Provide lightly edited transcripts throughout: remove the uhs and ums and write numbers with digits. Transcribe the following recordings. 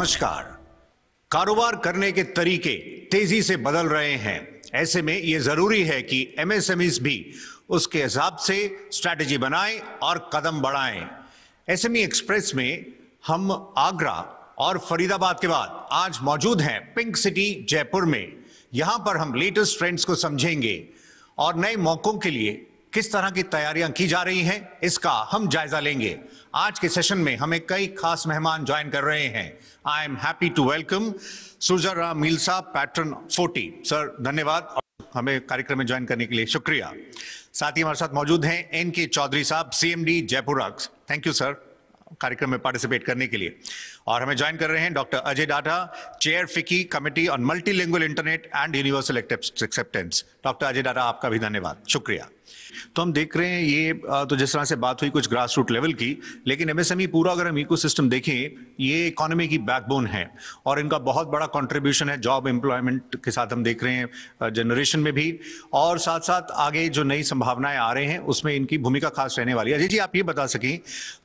नमस्कार। कारोबार करने के तरीके तेजी से बदल रहे हैं। ऐसे में यह जरूरी है कि एमएसएमईज भी उसके हिसाब से स्ट्रैटेजी बनाएं और कदम बढ़ाएं। एसएमई एक्सप्रेस में हम आगरा और फरीदाबाद के बाद आज मौजूद हैं पिंक सिटी जयपुर में। यहां पर हम लेटेस्ट ट्रेंड्स को समझेंगे और नए मौकों के लिए किस तरह की तैयारियां की जा रही हैं इसका हम जायजा लेंगे। आज के सेशन में हमें कई खास मेहमान ज्वाइन कर रहे हैं। I am happy to welcome Sujaram Meelsa, patron 40। Sir धन्यवाद और हमें कार्यक्रम में ज्वाइन करने के लिए शुक्रिया। साथ ही हमारे साथ मौजूद हैं एनके चौधरी साहब, CMD Jaipur Rugs. Thank you sir कार्यक्रम में पार्टिसिपेट करने के लिए। और हमें ज्वाइन कर रहे हैं डॉक्टर अजय डाटा, चेयर फिकी committee on multilingual internet and universal acceptance. Doctor Ajay data आपका भी धन्यवाद, शुक्रिया। तो हम देख रहे हैं ये तो जिस तरह से बात हुई कुछ ग्रास रूट लेवल की, लेकिन एमएसएमई पूरा अगर हम इकोसिस्टम देखें ये इकोनॉमी की बैकबोन है और इनका बहुत बड़ा कंट्रीब्यूशन है जॉब एम्प्लॉयमेंट के साथ। हम देख रहे हैं जनरेशन में भी और साथ साथ आगे जो नई संभावनाएं आ रहे हैं उसमें इनकी भूमिका खास रहने वाली है। अजय जी आप ये बता सकें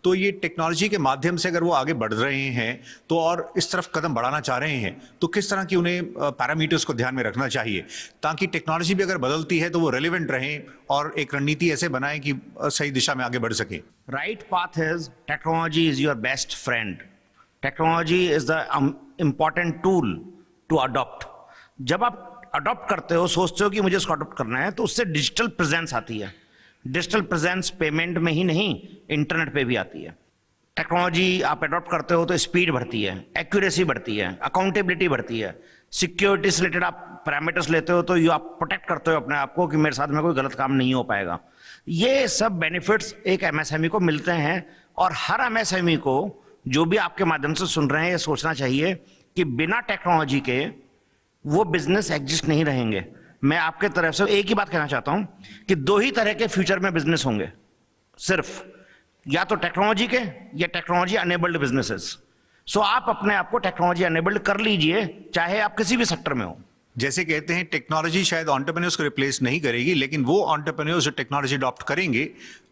तो ये टेक्नोलॉजी के माध्यम से अगर वो आगे बढ़ रहे हैं तो और इस तरफ कदम बढ़ाना चाह रहे हैं तो किस तरह की उन्हें पैरामीटर्स को ध्यान में रखना चाहिए ताकि टेक्नोलॉजी भी अगर बदलती है तो वो रेलिवेंट रहे और एक रणनीति ऐसे बनाएं कि सही दिशा में आगे बढ़ सके। Right path is technology is your best friend. Technology is the important tool to adopt. जब आप अडॉप्ट करते हो, सोचते हो कि मुझे इसको अडॉप्ट करना है, तो उससे डिजिटल प्रेजेंस आती है। डिजिटल प्रेजेंस पेमेंट में ही नहीं, इंटरनेट पे भी आती है। टेक्नोलॉजी आप अडॉप्ट करते हो तो स्पीड बढ़ती है, एक्यूरेसी बढ़ती है, अकाउंटेबिलिटी बढ़ती है, सिक्योरिटी से रिलेटेड आप पैरामीटर्स लेते हो तो ये आप प्रोटेक्ट करते हो अपने आप को कि मेरे साथ में कोई गलत काम नहीं हो पाएगा। ये सब बेनिफिट्स एक एमएसएमई को मिलते हैं और हर एमएसएमई को जो भी आपके माध्यम से सुन रहे हैं ये सोचना चाहिए कि बिना टेक्नोलॉजी के वो बिजनेस एग्जिस्ट नहीं रहेंगे। मैं आपके तरफ से एक ही बात कहना चाहता हूं कि दो ही तरह के फ्यूचर में बिजनेस होंगे, सिर्फ या तो टेक्नोलॉजी के या टेक्नोलॉजी अनेबल्ड बिजनेसेस। सो आप अपने आप को टेक्नोलॉजी अनेबल्ड कर लीजिए, चाहे आप किसी भी सेक्टर में हो। जैसे कहते हैं टेक्नोलॉजी शायद एंटरप्रेन्योर्स को रिप्लेस नहीं करेगी, लेकिन वो एंटरप्रेन्योर्स जो टेक्नोलॉजी अडॉप्ट करेंगे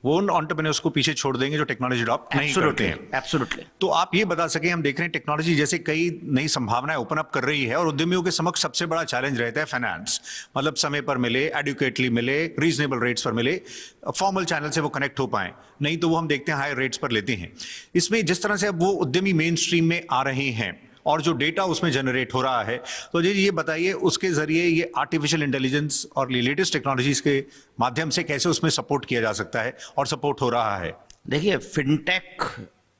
वो उन एंटरप्रेन्योर्स को पीछे छोड़ देंगे जो टेक्नोलॉजी अडॉप्ट नहीं करते हैं। एब्सोल्युटली। तो आप ये बता सकें, हम देख रहे हैं टेक्नोलॉजी जैसे कई नई संभावनाएं ओपन अप कर रही है और उद्यमियों के समक्ष सबसे बड़ा चैलेंज रहता है फाइनेंस। मतलब समय पर मिले, एडुकेटली मिले, रीजनेबल रेट्स पर मिले, फॉर्मल चैनल से वो कनेक्ट हो पाए, नहीं तो वो हम देखते हैं हाई रेट्स पर लेते हैं। इसमें जिस तरह से अब वो उद्यमी मेन स्ट्रीम में आ रहे हैं और जो डेटा उसमें जनरेट हो रहा है, तो जी ये बताइए उसके जरिए ये आर्टिफिशियल इंटेलिजेंस और लेटेस्ट टेक्नोलॉजीज के माध्यम से कैसे उसमें सपोर्ट किया जा सकता है और सपोर्ट हो रहा है। देखिए फिनटेक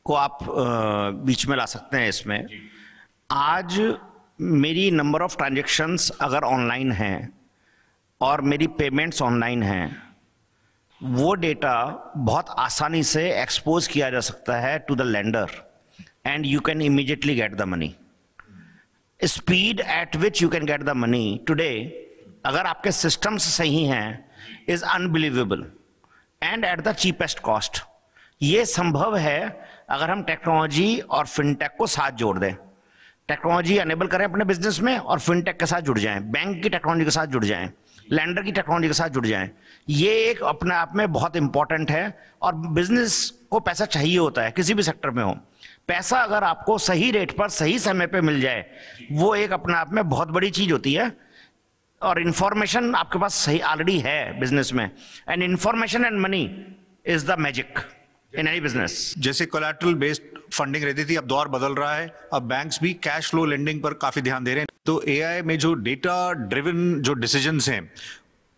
को आप बीच में ला सकते हैं इसमें। आज मेरी नंबर ऑफ ट्रांजैक्शंस अगर ऑनलाइन हैं और मेरी पेमेंट्स ऑनलाइन हैं, वो डेटा बहुत आसानी से एक्सपोज किया जा सकता है to the lender and you can immediately get the money. Speed at which you can get the money today, अगर आपके systems सही हैं, is unbelievable and at the cheapest cost. ये संभव है अगर हम टेक्नोलॉजी और फिनटेक को साथ जोड़ दें। टेक्नोलॉजी अनेबल करें अपने बिजनेस में और फिनटेक के साथ जुड़ जाएं, बैंक की टेक्नोलॉजी के साथ जुड़ जाएं, लैंडर की टेक्नोलॉजी के साथ जुड़ जाएं। ये एक अपने आप में बहुत इंपॉर्टेंट है और बिजनेस को पैसा चाहिए होता है, किसी भी सेक्टर में हो। पैसा अगर आपको सही रेट पर सही समय पे मिल जाए वो एक अपने आप में बहुत बड़ी चीज होती है। और इंफॉर्मेशन आपके पास सही ऑलरेडी है बिजनेस में, and information and money is the magic in any business. जैसे कोलैटरल बेस्ड फंडिंग रहती थी, अब दौर बदल रहा है, अब बैंक्स भी कैश फ्लो लेंडिंग पर काफी ध्यान दे रहे हैं। तो एआई में जो डेटा ड्रिवन जो डिसीजंस हैं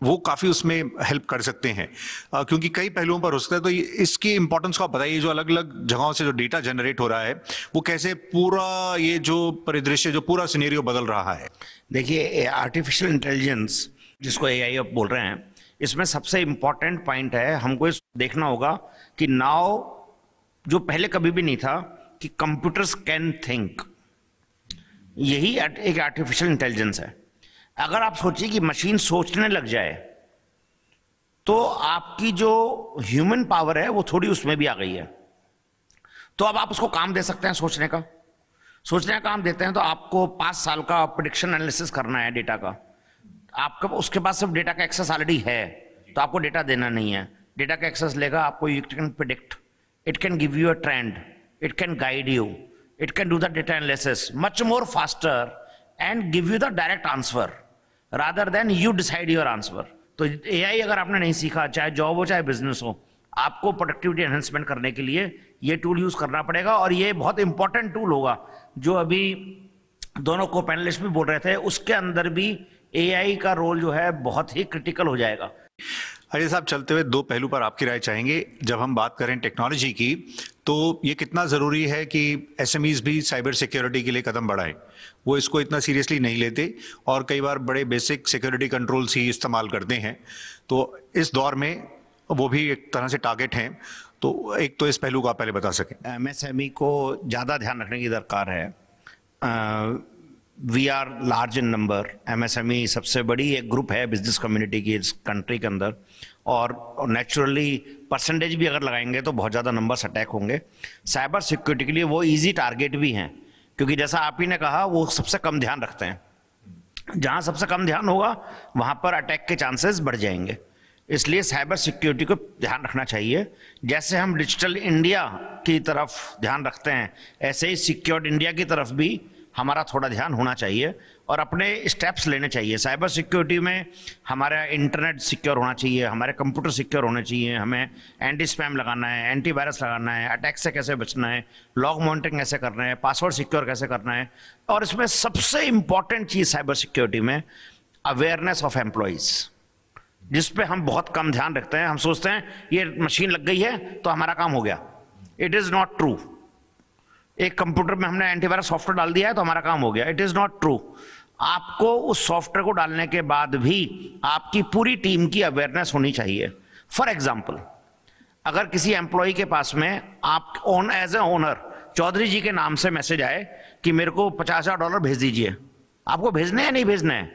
वो काफी उसमें हेल्प कर सकते हैं क्योंकि कई पहलुओं पर हो सकता है। तो इसकी इंपॉर्टेंस को आप बताइए, जो अलग अलग जगहों से जो डेटा जनरेट हो रहा है वो कैसे पूरा ये जो परिदृश्य जो पूरा सिनेरियो बदल रहा है। देखिए आर्टिफिशियल इंटेलिजेंस जिसको एआई आप बोल रहे हैं, इसमें सबसे इंपॉर्टेंट पॉइंट है हमको देखना होगा कि नाउ जो पहले कभी भी नहीं था कि कंप्यूटर्स कैन थिंक, यही एक आर्टिफिशियल इंटेलिजेंस है। अगर आप सोचिए कि मशीन सोचने लग जाए तो आपकी जो ह्यूमन पावर है वो थोड़ी उसमें भी आ गई है। तो अब आप उसको काम दे सकते हैं, सोचने का काम देते हैं तो आपको 5 साल का प्रेडिक्शन एनालिसिस करना है डेटा का। आपका उसके पास सिर्फ डेटा का एक्सेस ऑलरेडी है तो आपको डेटा देना नहीं है। डेटा का एक्सेस लेगा आपको, it can predict, it can give you a trend, it can guide you, It can do the data analysis much more faster and give you the direct answer rather than you decide your answer. तो AI अगर आपने नहीं सीखा, चाहे job हो चाहे business हो, आपको प्रोडक्टिविटी एनहेंसमेंट करने के लिए ये टूल यूज करना पड़ेगा, और ये बहुत इंपॉर्टेंट टूल होगा। जो अभी दोनों को पैनलिस्ट भी बोल रहे थे, उसके अंदर भी AI का रोल जो है बहुत ही क्रिटिकल हो जाएगा। अजय साहब, चलते हुए दो पहलू पर आपकी राय चाहेंगे। जब हम बात करें टेक्नोलॉजी की, तो ये कितना ज़रूरी है कि एसएमईज भी साइबर सिक्योरिटी के लिए कदम बढ़ाएं। वो इसको इतना सीरियसली नहीं लेते और कई बार बड़े बेसिक सिक्योरिटी कंट्रोल्स ही इस्तेमाल करते हैं। तो इस दौर में वो भी एक तरह से टारगेट हैं। तो एक तो इस पहलू को आप पहले बता सकें। एमएसएमई को ज़्यादा ध्यान रखने की दरकार है। We are large in number. MSME सबसे बड़ी एक ग्रुप है बिजनेस कम्युनिटी की इस कंट्री के अंदर, और नेचुरली परसेंटेज भी अगर लगाएंगे तो बहुत ज़्यादा नंबर्स अटैक होंगे। साइबर सिक्योरिटी के लिए वो इजी टारगेट भी हैं, क्योंकि जैसा आप ही ने कहा, वो सबसे कम ध्यान रखते हैं। जहाँ सबसे कम ध्यान होगा वहाँ पर अटैक के चांसेस बढ़ जाएंगे। इसलिए साइबर सिक्योरिटी को ध्यान रखना चाहिए। जैसे हम डिजिटल इंडिया की तरफ ध्यान रखते हैं, ऐसे ही सिक्योर्ड इंडिया की तरफ भी हमारा थोड़ा ध्यान होना चाहिए और अपने स्टेप्स लेने चाहिए। साइबर सिक्योरिटी में हमारा इंटरनेट सिक्योर होना चाहिए, हमारे कंप्यूटर सिक्योर होने चाहिए, हमें एंटी स्पैम लगाना है, एंटी वायरस लगाना है, अटैक से कैसे बचना है, लॉग मॉनिटरिंग कैसे करना है, पासवर्ड सिक्योर कैसे करना है। और इसमें सबसे इंपॉर्टेंट चीज़ साइबर सिक्योरिटी में अवेयरनेस ऑफ एम्प्लॉयज़, जिस पे हम बहुत कम ध्यान रखते हैं। हम सोचते हैं ये मशीन लग गई है तो हमारा काम हो गया। It is not true. एक कंप्यूटर में हमने एंटीवायरस सॉफ्टवेयर डाल दिया है तो हमारा काम हो गया। It is not true. आपको उस सॉफ्टवेयर को डालने के बाद भी आपकी पूरी टीम की अवेयरनेस होनी चाहिए। फॉर एग्जाम्पल, अगर किसी एम्प्लॉय के पास में आप एज ए ओनर चौधरी जी के नाम से मैसेज आए कि मेरे को $50,000 भेज दीजिए, आपको भेजने हैं नहीं भेजने हैं,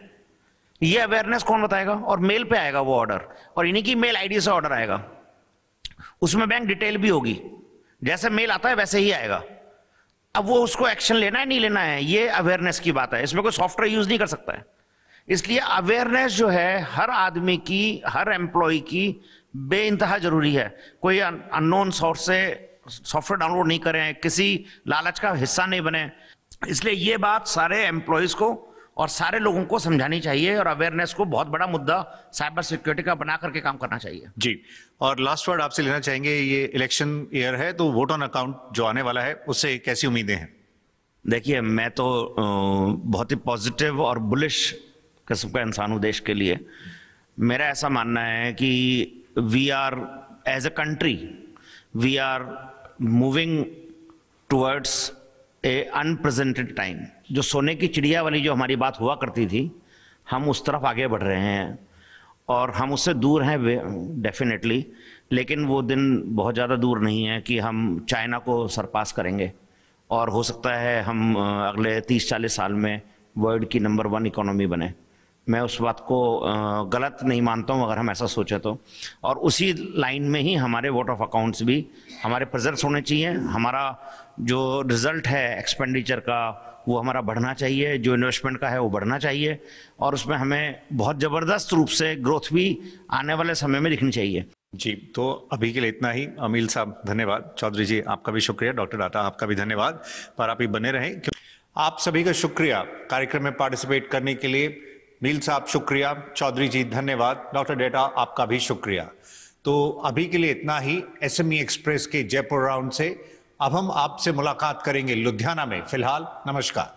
ये अवेयरनेस कौन बताएगा? और मेल पे आएगा वो ऑर्डर, और इन्हीं की मेल आईडी से ऑर्डर आएगा। उसमें बैंक डिटेल भी होगी, जैसे मेल आता है वैसे ही आएगा। अब वो उसको एक्शन लेना है नहीं लेना है, ये अवेयरनेस की बात है। इसमें कोई सॉफ्टवेयर यूज नहीं कर सकता है। इसलिए अवेयरनेस जो है हर आदमी की, हर एम्प्लॉय की बेइंतहा जरूरी है। कोई अननोन सोर्स से सॉफ्टवेयर डाउनलोड नहीं करें, किसी लालच का हिस्सा नहीं बने। इसलिए ये बात सारे एम्प्लॉयज को और सारे लोगों को समझानी चाहिए, और अवेयरनेस को बहुत बड़ा मुद्दा साइबर सिक्योरिटी का बना करके काम करना चाहिए। जी, और लास्ट वर्ड आपसे लेना चाहेंगे। ये इलेक्शन ईयर है, तो वोट ऑन अकाउंट जो आने वाला है, उससे कैसी उम्मीदें हैं? देखिए, मैं तो बहुत ही पॉजिटिव और बुलिश किस्म का इंसान हूँ देश के लिए। मेरा ऐसा मानना है कि we are as a country, we are moving towards a unprecedented time. जो सोने की चिड़िया वाली जो हमारी बात हुआ करती थी, हम उस तरफ आगे बढ़ रहे हैं, और हम उससे दूर हैं डेफिनेटली, लेकिन वो दिन बहुत ज़्यादा दूर नहीं है कि हम चाइना को सरपास करेंगे, और हो सकता है हम अगले 30-40 साल में वर्ल्ड की नंबर 1 इकोनॉमी बने। मैं उस बात को गलत नहीं मानता हूँ अगर हम ऐसा सोचे तो। और उसी लाइन में ही हमारे वोट ऑफ अकाउंट्स भी हमारे प्रेजेंट्स होने चाहिए। हमारा जो रिजल्ट है एक्सपेंडिचर का, वो हमारा बढ़ना चाहिए, जो इन्वेस्टमेंट का है वो बढ़ना चाहिए, और उसमें हमें बहुत ज़बरदस्त रूप से ग्रोथ भी आने वाले समय में दिखनी चाहिए। जी, तो अभी के लिए इतना ही। अमील साहब धन्यवाद, चौधरी जी आपका भी शुक्रिया, डॉक्टर डाटा आपका भी धन्यवाद, पर आप ही बने रहें। आप सभी का शुक्रिया कार्यक्रम में पार्टिसिपेट करने के लिए। मील साहब शुक्रिया, चौधरी जी धन्यवाद, डॉक्टर डेटा आपका भी शुक्रिया। तो अभी के लिए इतना ही एसएमई एक्सप्रेस के जयपुर राउंड से। अब हम आपसे मुलाकात करेंगे लुधियाना में। फिलहाल नमस्कार।